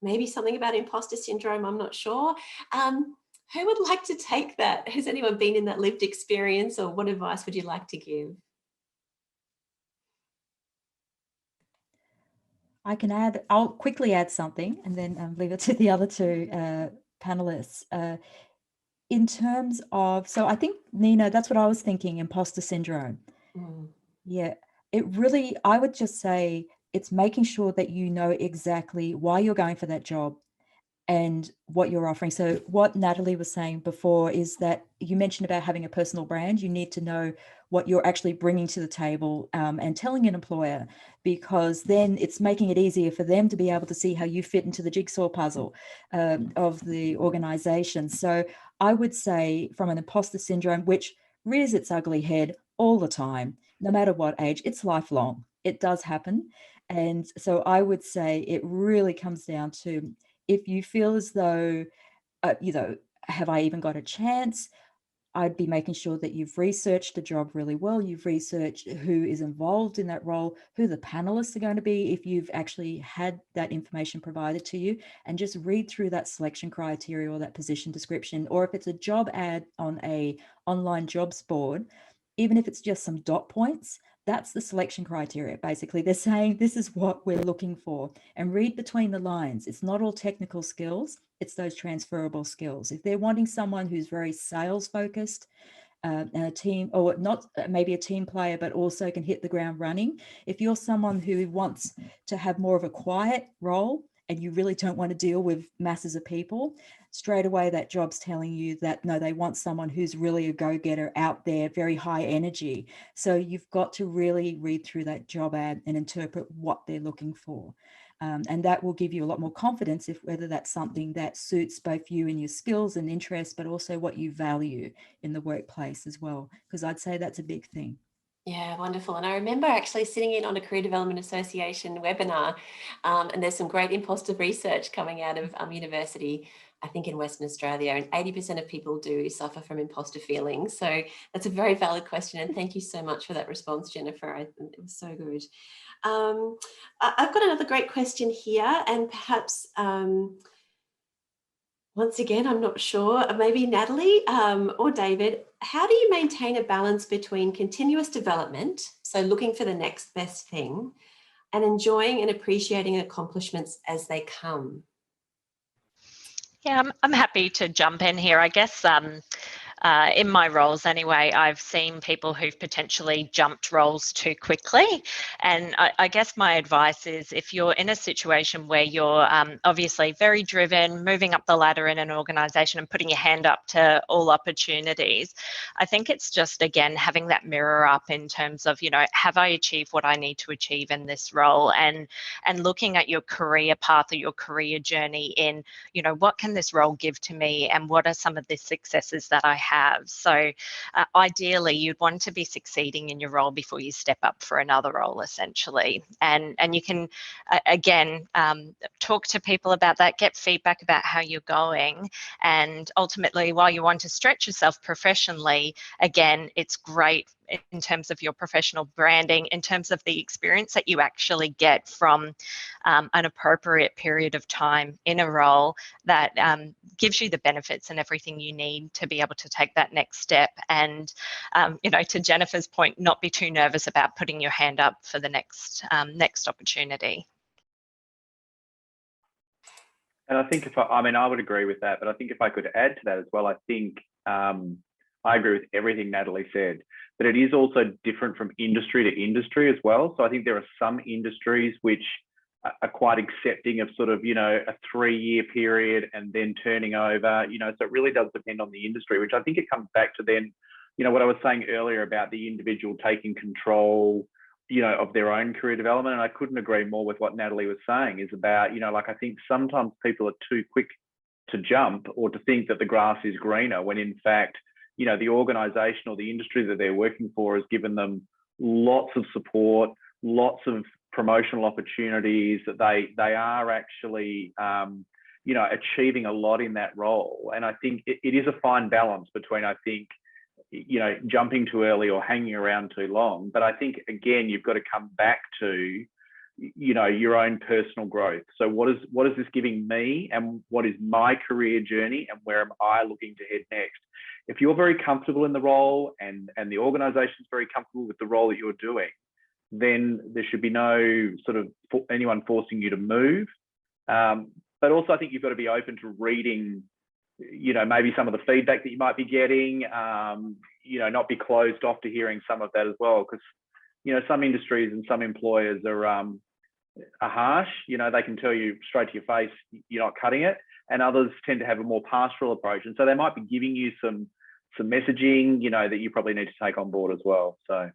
maybe something about imposter syndrome. I'm not sure. Who would like to take that? Has anyone been in that lived experience, or what advice would you like to give? I'll quickly add something and then leave it to the other two panelists. In terms of, so I think, Nina, that's what I was thinking, imposter syndrome. Yeah, it really, I would just say it's making sure that you know exactly why you're going for that job and what you're offering. So what Natalie was saying before is that you mentioned about having a personal brand. You need to know what you're actually bringing to the table and telling an employer, because then it's making it easier for them to be able to see how you fit into the jigsaw puzzle of the organization. So I would say, from an imposter syndrome, which rears its ugly head all the time, no matter what age, it's lifelong. It does happen. And so I would say it really comes down to, if you feel as though, have I even got a chance? I'd be making sure that you've researched the job really well. You've researched who is involved in that role, who the panelists are going to be, if you've actually had that information provided to you, and just read through that selection criteria or that position description. Or if it's a job ad on a online jobs board, even if it's just some dot points, that's the selection criteria. Basically, they're saying this is what we're looking for, and read between the lines. It's not all technical skills, it's those transferable skills. If they're wanting someone who's very sales focused and a team, or not maybe a team player, but also can hit the ground running. If you're someone who wants to have more of a quiet role and you really don't want to deal with masses of people, straight away that job's telling you that no, they want someone who's really a go-getter, out there, very high energy. So you've got to really read through that job ad and interpret what they're looking for. And that will give you a lot more confidence if whether that's something that suits both you and your skills and interests, but also what you value in the workplace as well, because I'd say that's a big thing. Yeah, wonderful. And I remember actually sitting in on a Career Development Association webinar, and there's some great imposter research coming out of university, I think in Western Australia, and 80% of people do suffer from imposter feelings. So that's a very valid question. And thank you so much for that response, Jennifer. It was so good. I've got another great question here, and perhaps once again, I'm not sure, maybe Natalie or David, how do you maintain a balance between continuous development, so looking for the next best thing, and enjoying and appreciating accomplishments as they come? Yeah, I'm happy to jump in here. I guess in my roles anyway, I've seen people who've potentially jumped roles too quickly. And I guess my advice is if you're in a situation where you're obviously very driven, moving up the ladder in an organisation and putting your hand up to all opportunities, I think it's just, again, having that mirror up in terms of, you know, have I achieved what I need to achieve in this role? And looking at your career path or your career journey in, you know, what can this role give to me and what are some of the successes that I have? So ideally you'd want to be succeeding in your role before you step up for another role, essentially. And you can again talk to people about that, get feedback about how you're going, and ultimately while you want to stretch yourself professionally, again, it's great in terms of your professional branding, in terms of the experience that you actually get from an appropriate period of time in a role that gives you the benefits and everything you need to be able to take that next step. And, you know, to Jennifer's point, not be too nervous about putting your hand up for the next opportunity. And I think I mean, I would agree with that, but I think if I could add to that as well, I think I agree with everything Natalie said, but it is also different from industry to industry as well. So I think there are some industries which are quite accepting of sort of, you know, a 3-year period and then turning over, you know, so it really does depend on the industry, which I think it comes back to then, you know, what I was saying earlier about the individual taking control, you know, of their own career development. And I couldn't agree more with what Natalie was saying, is about, you know, like I think sometimes people are too quick to jump or to think that the grass is greener when in fact, you know, the organisation or the industry that they're working for has given them lots of support, lots of promotional opportunities, that they are actually, you know, achieving a lot in that role. And I think it is a fine balance between, I think, you know, jumping too early or hanging around too long. But I think, again, you've got to come back to, you know, your own personal growth. So what is this giving me, and what is my career journey, and where am I looking to head next? If you're very comfortable in the role and the organisation is very comfortable with the role that you're doing, then there should be no sort of anyone forcing you to move. But also I think you've got to be open to reading, you know, maybe some of the feedback that you might be getting, you know, not be closed off to hearing some of that as well. Because, you know, some industries and some employers are harsh. You know, they can tell you straight to your face, you're not cutting it. And others tend to have a more pastoral approach. And so they might be giving you some messaging, you know, that you probably need to take on board as well. So.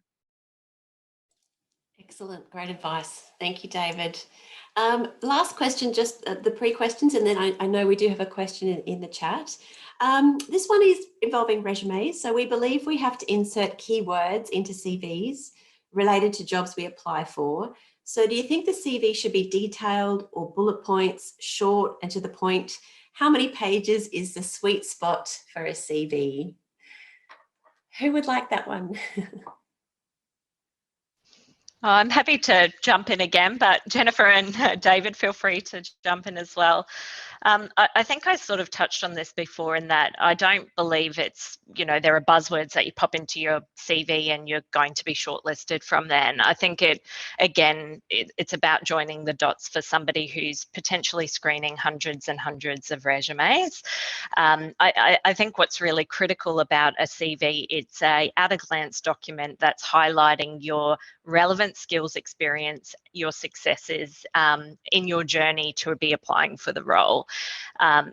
Excellent, great advice. Thank you, David. Last question, just the pre-questions, and then I know we do have a question in the chat. This one is involving resumes. So we believe we have to insert keywords into CVs related to jobs we apply for. So do you think the CV should be detailed or bullet points, short and to the point? How many pages is the sweet spot for a CV? Who would like that one? I'm happy to jump in again, but Jennifer and David, feel free to jump in as well. I think I sort of touched on this before, in that I don't believe it's, you know, there are buzzwords that you pop into your CV and you're going to be shortlisted from then. I think it's about joining the dots for somebody who's potentially screening hundreds and hundreds of resumes. I think what's really critical about a CV, it's a at-a-glance document that's highlighting your relevant skills, experience, your successes in your journey to be applying for the role.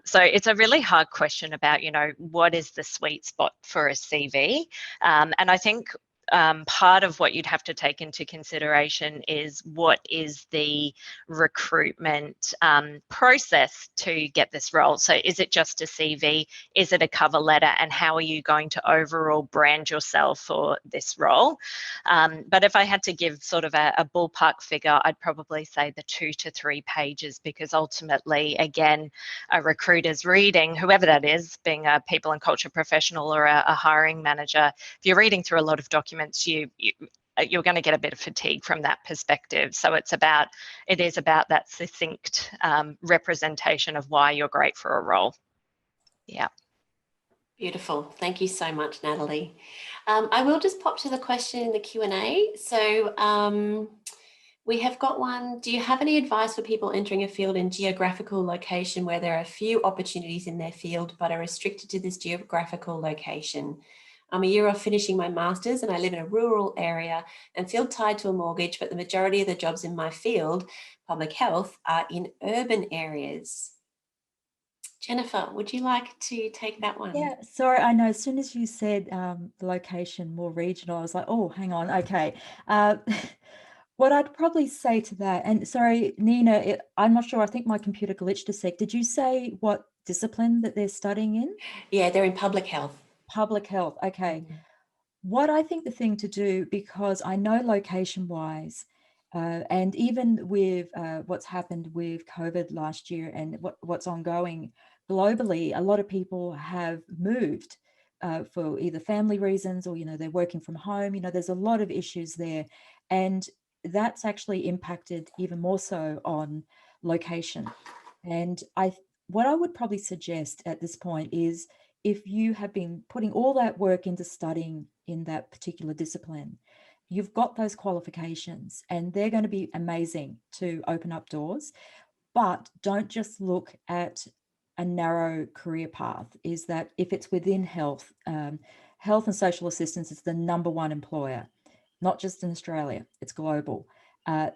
So it's a really hard question about, you know, what is the sweet spot for a CV? And I think part of what you'd have to take into consideration is what is the recruitment process to get this role. So is it just a CV? Is it a cover letter? And how are you going to overall brand yourself for this role? But if I had to give sort of a ballpark figure, I'd probably say the 2 to 3 pages, because ultimately, again, a recruiter's reading, whoever that is, being a people and culture professional or a hiring manager, if you're reading through a lot of documents, you're going to get a bit of fatigue from that perspective. So it is about that succinct representation of why you're great for a role. Yeah. Beautiful. Thank you so much, Natalie. I will just pop to the question in the Q&A. So we have got one. Do you have any advice for people entering a field in geographical location where there are few opportunities in their field but are restricted to this geographical location? I'm a year off finishing my master's and I live in a rural area and feel tied to a mortgage, but the majority of the jobs in my field, public health, are in urban areas. Jennifer, would you like to take that one? Yeah, sorry, I know as soon as you said the location more regional, I was like, oh, hang on, okay. What I'd probably say to that, and sorry, Nina, I'm not sure, I think my computer glitched a sec. Did you say what discipline that they're studying in? Yeah, they're in public health. Public health, okay. What I think the thing to do, because I know location-wise, and even with what's happened with COVID last year and what's ongoing globally, a lot of people have moved for either family reasons or, they're working from home. There's a lot of issues there. And that's actually impacted even more so on location. And what I would probably suggest at this point is, if you have been putting all that work into studying in that particular discipline, you've got those qualifications and they're going to be amazing to open up doors. But don't just look at a narrow career path. Is that if it's within health, health and social assistance is the #1 employer, not just in Australia, it's global.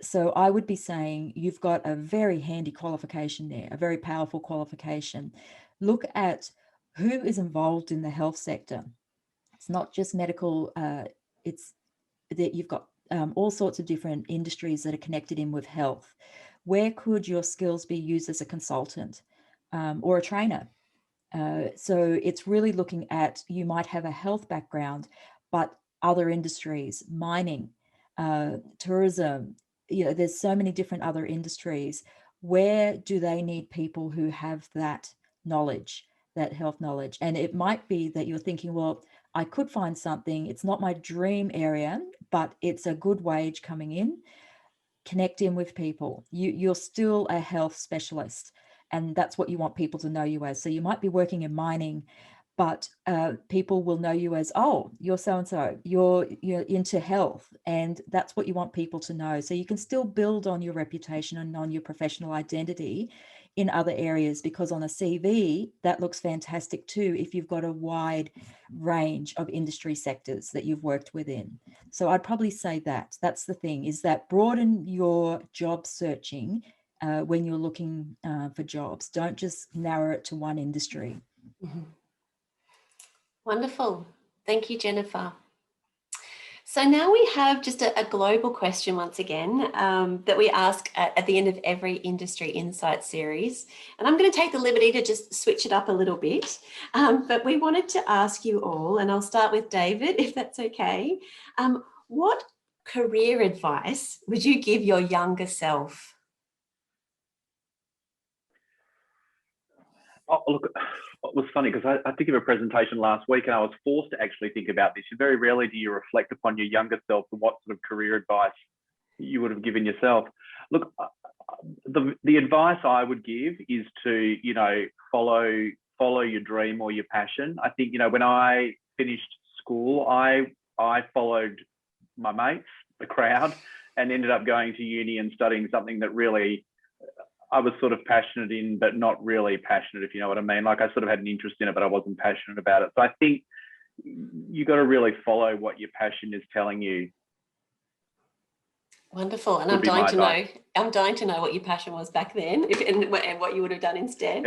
So I would be saying you've got a very handy qualification there, a very powerful qualification. Look at who is involved in the health sector. It's not just medical, it's that you've got all sorts of different industries that are connected in with health. Where could your skills be used as a consultant or a trainer? So it's really looking at, you might have a health background, but other industries, mining, tourism, there's so many different other industries. Where do they need people who have that knowledge, that health knowledge? And it might be that you're thinking, well, I could find something, it's not my dream area, but it's a good wage coming in. Connect in with people. You're still a health specialist, and that's what you want people to know you as. So you might be working in mining, but people will know you as, oh, you're so-and-so, you're into health, and that's what you want people to know. So you can still build on your reputation and on your professional identity in other areas, because on a CV, that looks fantastic too, if you've got a wide range of industry sectors that you've worked within. So I'd probably say that's the thing, is that broaden your job searching when you're looking for jobs. Don't just narrow it to one industry. Mm-hmm. Wonderful. Thank you, Jennifer. So now we have just a global question once again that we ask at the end of every Industry Insight series. And I'm going to take the liberty to just switch it up a little bit. But we wanted to ask you all, and I'll start with David, if that's okay. What career advice would you give your younger self? Oh, look, it was funny because I did give a presentation last week and I was forced to actually think about this. Very rarely do you reflect upon your younger self and what sort of career advice you would have given yourself. Look, the advice I would give is to, follow your dream or your passion. I think, when I finished school, I followed my mates, the crowd, and ended up going to uni and studying something that really I was sort of passionate in, but not really passionate, if you know what I mean. Like, I sort of had an interest in it, but I wasn't passionate about it. So I think you got to really follow what your passion is telling you. Wonderful. And I'm dying to know what your passion was back then and what you would have done instead.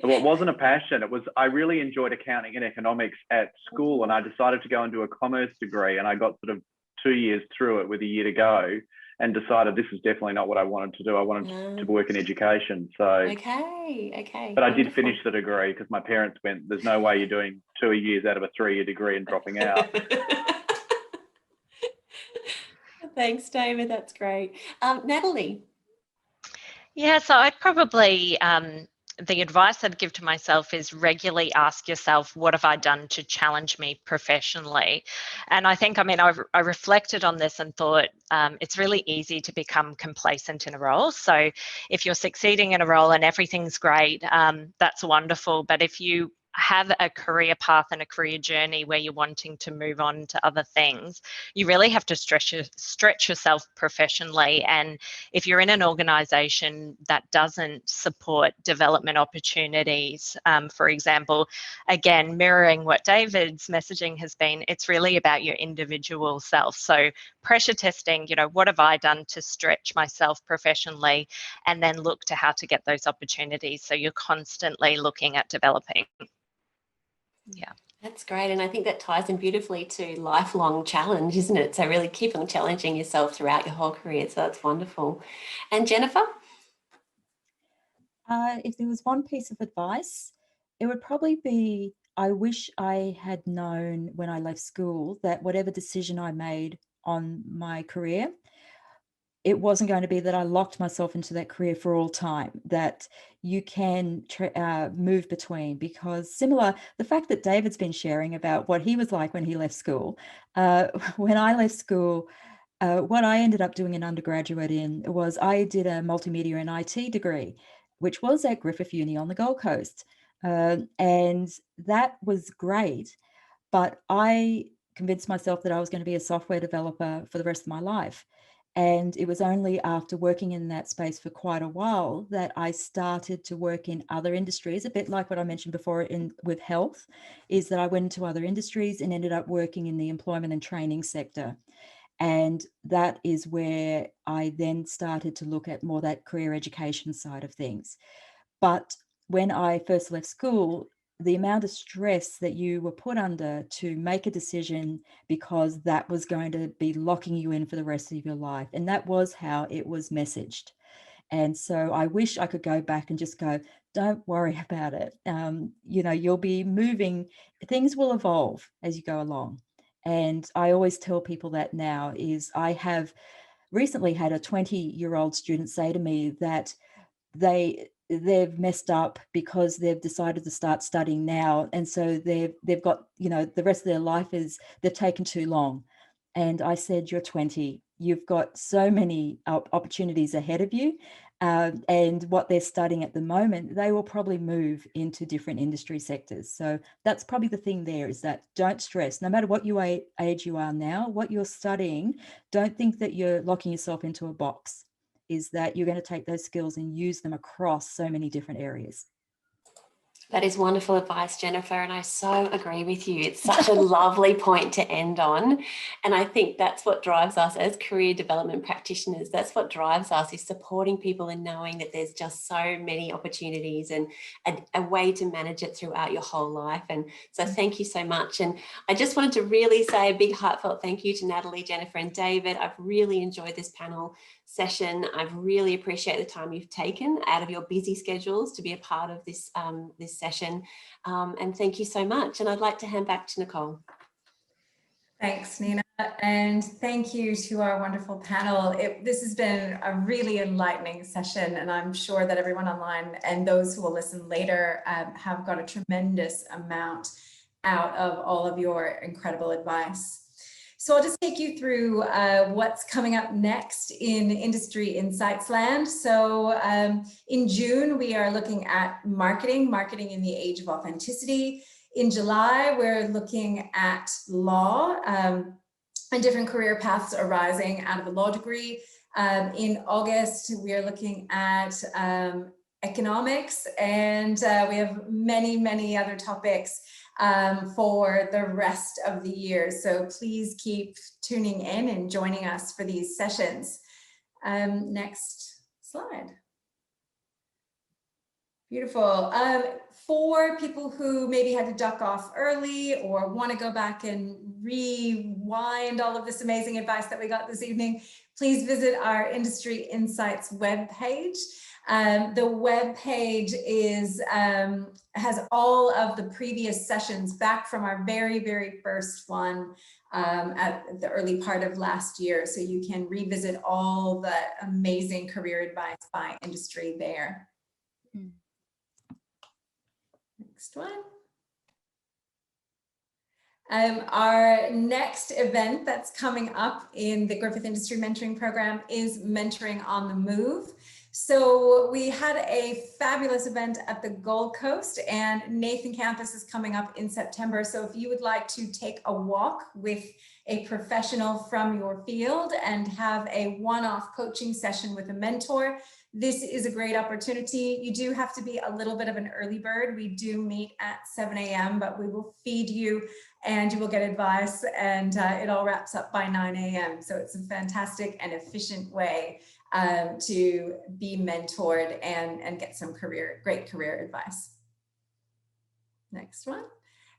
Well, it wasn't a passion. It was, I really enjoyed accounting and economics at school, and I decided to go and do a commerce degree, and I got sort of 2 years through it with a year to go and decided this is definitely not what I wanted to do. I wanted to work in education. So, okay. but I did finish the degree because my parents went, there's no way you're doing 2 years out of a 3-year degree and dropping out. Thanks, David. That's great. Natalie. Yeah, so I'd probably, the advice I'd give to myself is regularly ask yourself, what have I done to challenge me professionally? And I think, I reflected on this and thought it's really easy to become complacent in a role. So if you're succeeding in a role and everything's great, that's wonderful. But if you have a career path and a career journey where you're wanting to move on to other things, you really have to stretch yourself professionally. And if you're in an organisation that doesn't support development opportunities, for example, again, mirroring what David's messaging has been, it's really about your individual self. So pressure testing, what have I done to stretch myself professionally, and then look to how to get those opportunities. So you're constantly looking at developing. Yeah. That's great. And I think that ties in beautifully to lifelong challenge, isn't it? So really keep on challenging yourself throughout your whole career. So that's wonderful. And Jennifer? If there was one piece of advice, it would probably be, I wish I had known when I left school that whatever decision I made on my career, it wasn't going to be that I locked myself into that career for all time, that you can move between, because the fact that David's been sharing about what he was like when he left school, when I left school, what I ended up doing an undergraduate in was I did a multimedia and IT degree, which was at Griffith Uni on the Gold Coast. And that was great, but I convinced myself that I was going to be a software developer for the rest of my life. And it was only after working in that space for quite a while that I started to work in other industries, a bit like what I mentioned before with health, is that I went into other industries and ended up working in the employment and training sector. And that is where I then started to look at more that career education side of things. But when I first left school, the amount of stress that you were put under to make a decision, because that was going to be locking you in for the rest of your life. And that was how it was messaged. And so I wish I could go back and just go, don't worry about it. You'll be moving, things will evolve as you go along. And I always tell people that now is I have recently had a 20-year-old student say to me that they've messed up because they've decided to start studying now, and so they've got the rest of their life is they've taken too long. And I said, you're 20, you've got so many opportunities ahead of you, and what they're studying at the moment, they will probably move into different industry sectors. So that's probably the thing there, is that don't stress, no matter what age you are now, what you're studying, don't think that you're locking yourself into a box, is that you're going to take those skills and use them across so many different areas. That is wonderful advice, Jennifer, and I so agree with you. It's such a lovely point to end on. And I think that's what drives us as career development practitioners. That's what drives us, is supporting people and knowing that there's just so many opportunities and a way to manage it throughout your whole life. And so thank you so much. And I just wanted to really say a big heartfelt thank you to Natalie, Jennifer and David. I've really enjoyed this panel session. I really appreciate the time you've taken out of your busy schedules to be a part of this this session, and thank you so much. And I'd like to hand back to Nicole. Thanks, Nina, and thank you to our wonderful panel. This has been a really enlightening session, and I'm sure that everyone online and those who will listen later have got a tremendous amount out of all of your incredible advice. So I'll just take you through what's coming up next in Industry Insights Land. So in June, we are looking at marketing in the age of authenticity. In July, we're looking at law and different career paths arising out of a law degree. In August, we are looking at economics, and we have many, many other topics for the rest of the year. So please keep tuning in and joining us for these sessions. Next slide. Beautiful. For people who maybe had to duck off early or want to go back and rewind all of this amazing advice that we got this evening, please visit our Industry Insights webpage. The webpage has all of the previous sessions back from our very first one at the early part of last year. So you can revisit all the amazing career advice by industry there. Next one. Our next event that's coming up in the Griffith Industry Mentoring Program is Mentoring on the Move. So we had a fabulous event at the Gold Coast, and Nathan Campus is coming up in September. So if you would like to take a walk with a professional from your field and have a one-off coaching session with a mentor, this is a great opportunity. You do have to be a little bit of an early bird. We do meet at 7 a.m., but we will feed you and you will get advice, and it all wraps up by 9 a.m. So it's a fantastic and efficient way to be mentored and get some great career advice. Next one.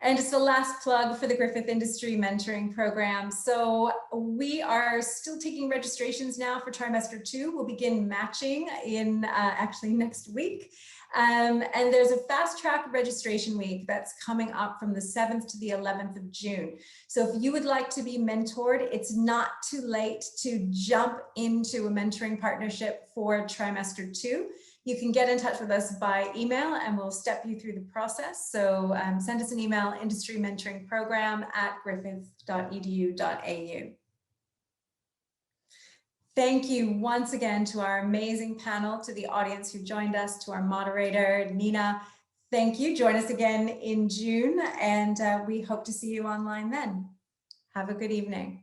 And just a last plug for the Griffith Industry Mentoring Program. So we are still taking registrations now for trimester 2. We'll begin matching in actually next week. And there's a fast track registration week that's coming up from the 7th to the 11th of June. So if you would like to be mentored, it's not too late to jump into a mentoring partnership for trimester 2. You can get in touch with us by email and we'll step you through the process. So send us an email, industrymentoringprogram@griffith.edu.au. Thank you once again to our amazing panel, to the audience who joined us, to our moderator, Nina. Thank you. Join us again in June, and we hope to see you online then. Have a good evening.